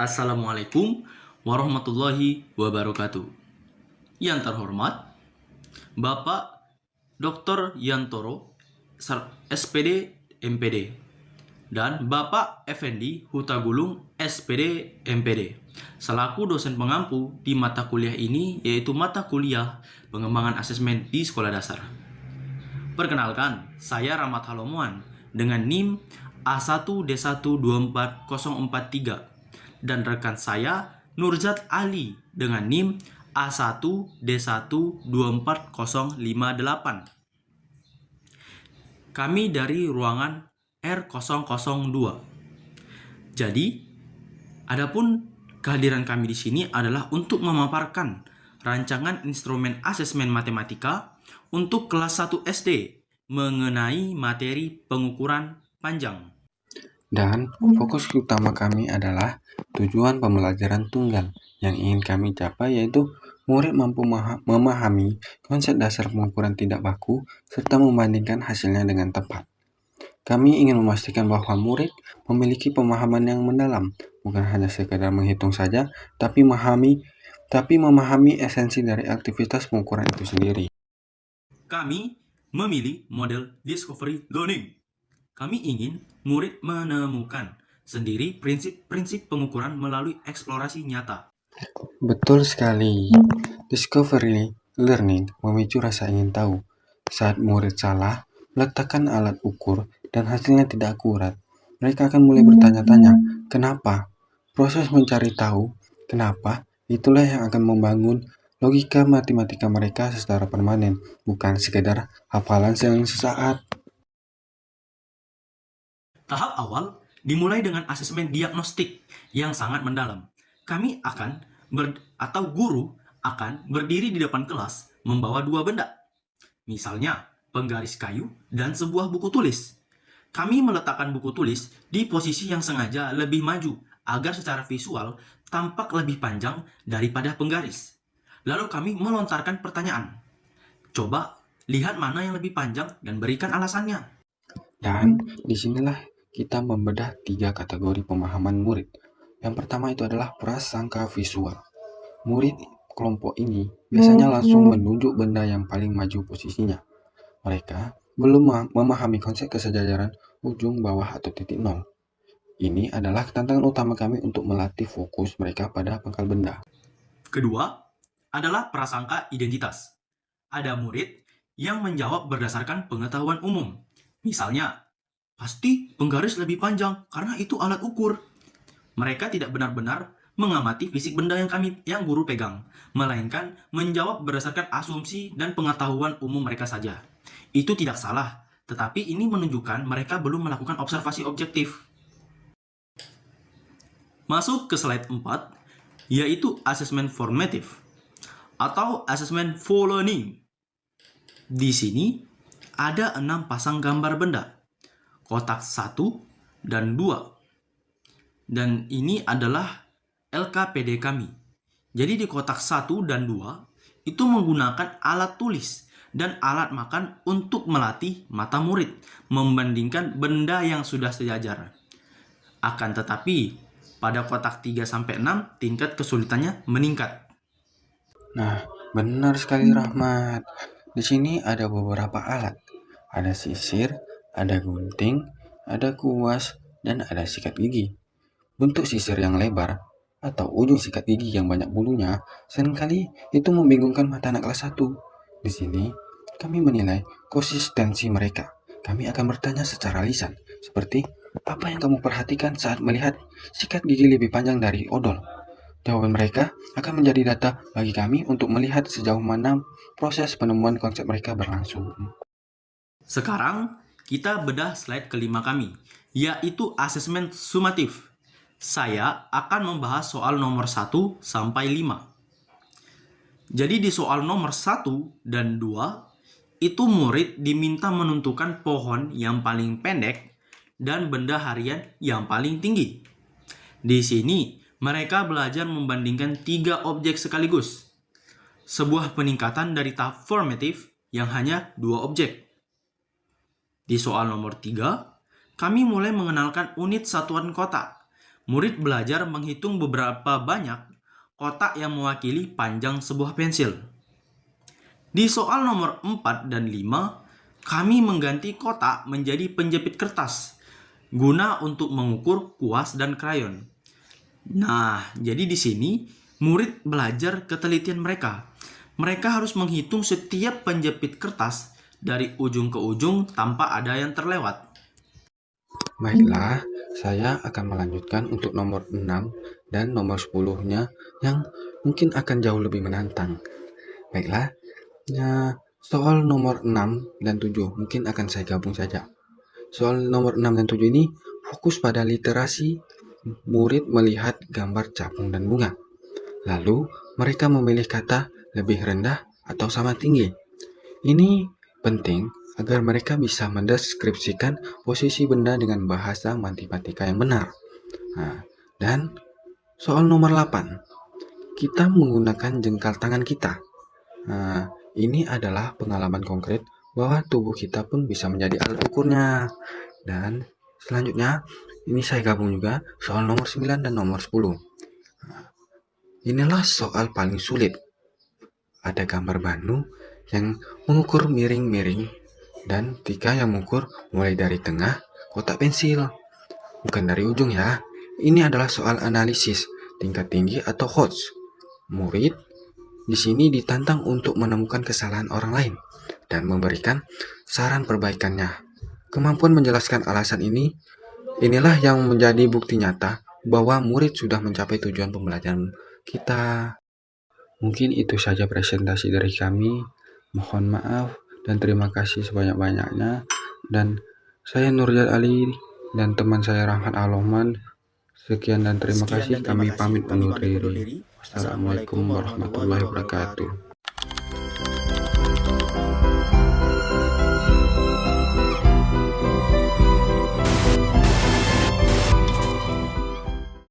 Assalamualaikum warahmatullahi wabarakatuh. Yang terhormat, Bapak Dr. Yantoro, SPD MPD, dan Bapak Effendi Hutagulung, SPD MPD, selaku dosen pengampu di mata kuliah ini, yaitu mata kuliah pengembangan asesmen di sekolah dasar. Perkenalkan, saya Rahmat Halomuan dengan NIM A1D124043 dan rekan saya Nurzat Ali dengan NIM A1D124058. Kami dari ruangan R002. Jadi, adapun kehadiran kami di sini adalah untuk memaparkan rancangan instrumen asesmen matematika untuk kelas 1 SD mengenai materi pengukuran panjang. Dan fokus utama kami adalah tujuan pembelajaran tunggal yang ingin kami capai, yaitu murid mampu memahami konsep dasar pengukuran tidak baku serta membandingkan hasilnya dengan tepat. Kami ingin memastikan bahwa murid memiliki pemahaman yang mendalam, bukan hanya sekadar menghitung saja, tapi memahami esensi dari aktivitas pengukuran itu sendiri. Kami memilih model discovery learning. Kami ingin murid menemukan sendiri prinsip-prinsip pengukuran melalui eksplorasi nyata. Betul sekali. Discovery learning memicu rasa ingin tahu. Saat murid salah, meletakkan alat ukur dan hasilnya tidak akurat, mereka akan mulai bertanya-tanya, kenapa? Proses mencari tahu, kenapa, itulah yang akan membangun logika matematika mereka secara permanen, bukan sekedar hafalan sesaat. Tahap awal dimulai dengan asesmen diagnostik yang sangat mendalam. Guru akan berdiri di depan kelas membawa dua benda. Misalnya, penggaris kayu dan sebuah buku tulis. Kami meletakkan buku tulis di posisi yang sengaja lebih maju agar secara visual tampak lebih panjang daripada penggaris. Lalu kami melontarkan pertanyaan. Coba lihat mana yang lebih panjang dan berikan alasannya. Dan disinilah kita membedah 3 kategori pemahaman murid. Yang pertama itu adalah prasangka visual. Murid kelompok ini biasanya langsung menunjuk benda yang paling maju posisinya. Mereka belum memahami konsep kesejajaran ujung, bawah, atau titik nol. Ini adalah tantangan utama kami untuk melatih fokus mereka pada pangkal benda. Kedua adalah prasangka identitas. Ada murid yang menjawab berdasarkan pengetahuan umum. Misalnya, pasti penggaris lebih panjang karena itu alat ukur. Mereka tidak benar-benar mengamati fisik benda yang guru pegang, melainkan menjawab berdasarkan asumsi dan pengetahuan umum mereka saja. Itu tidak salah, tetapi ini menunjukkan mereka belum melakukan observasi objektif. Masuk ke slide 4, yaitu asesmen formatif atau asesmen for learning. Di sini ada 6 pasang gambar benda, kotak 1 dan 2. Dan ini adalah LKPD kami. Jadi di kotak 1 dan 2 itu menggunakan alat tulis dan alat makan untuk melatih mata murid membandingkan benda yang sudah sejajar. Akan tetapi, pada kotak 3-6 tingkat kesulitannya meningkat. Nah, benar sekali Rahmat. Di sini ada beberapa alat. Ada sisir, ada gunting, ada kuas, dan ada sikat gigi. Bentuk sisir yang lebar atau ujung sikat gigi yang banyak bulunya seringkali itu membingungkan mata anak kelas 1. Di sini, kami menilai konsistensi mereka. Kami akan bertanya secara lisan, seperti apa yang kamu perhatikan saat melihat sikat gigi lebih panjang dari odol? Jawaban mereka akan menjadi data bagi kami untuk melihat sejauh mana proses penemuan konsep mereka berlangsung. Sekarang kita bedah slide kelima kami, yaitu asesmen sumatif. Saya akan membahas soal nomor 1 sampai 5. Jadi di soal nomor 1 dan 2, itu murid diminta menentukan pohon yang paling pendek dan benda harian yang paling tinggi. Di sini, mereka belajar membandingkan 3 objek sekaligus. Sebuah peningkatan dari tahap formatif yang hanya 2 objek. Di soal nomor 3, kami mulai mengenalkan unit satuan kota, murid belajar menghitung beberapa banyak kotak yang mewakili panjang sebuah pensil. Di soal nomor 4 dan 5, kami mengganti kotak menjadi penjepit kertas guna untuk mengukur kuas dan krayon. Nah, jadi di sini murid belajar ketelitian mereka. Mereka harus menghitung setiap penjepit kertas dari ujung ke ujung tanpa ada yang terlewat. Baiklah, saya akan melanjutkan untuk nomor 6 dan nomor 10-nya yang mungkin akan jauh lebih menantang. Baiklah, soal nomor 6 dan 7 mungkin akan saya gabung saja. Soal nomor 6 dan 7 ini fokus pada literasi. Murid melihat gambar capung dan bunga. Lalu, mereka memilih kata lebih rendah atau sama tinggi. Ini penting agar mereka bisa mendeskripsikan posisi benda dengan bahasa matematika yang benar. Nah, dan soal nomor 8, kita menggunakan jengkal tangan kita. Nah, ini adalah pengalaman konkret bahwa tubuh kita pun bisa menjadi alat ukurnya. Dan selanjutnya, ini saya gabung juga soal nomor 9 dan nomor 10. Inilah soal paling sulit. Ada gambar banu yang mengukur miring-miring dan 3 yang mengukur mulai dari tengah kotak pensil. Bukan dari ujung ya. Ini adalah soal analisis tingkat tinggi atau HOTS. Murid di sini ditantang untuk menemukan kesalahan orang lain dan memberikan saran perbaikannya. Kemampuan menjelaskan alasan inilah yang menjadi bukti nyata bahwa murid sudah mencapai tujuan pembelajaran kita. Mungkin itu saja presentasi dari kami. Mohon maaf dan terima kasih sebanyak-banyaknya. Dan saya Nurjat Ali dan teman saya Rahmat Aloman. Sekian dan terima kasih. Kami pamit undur diri. Wassalamualaikum warahmatullahi wabarakatuh.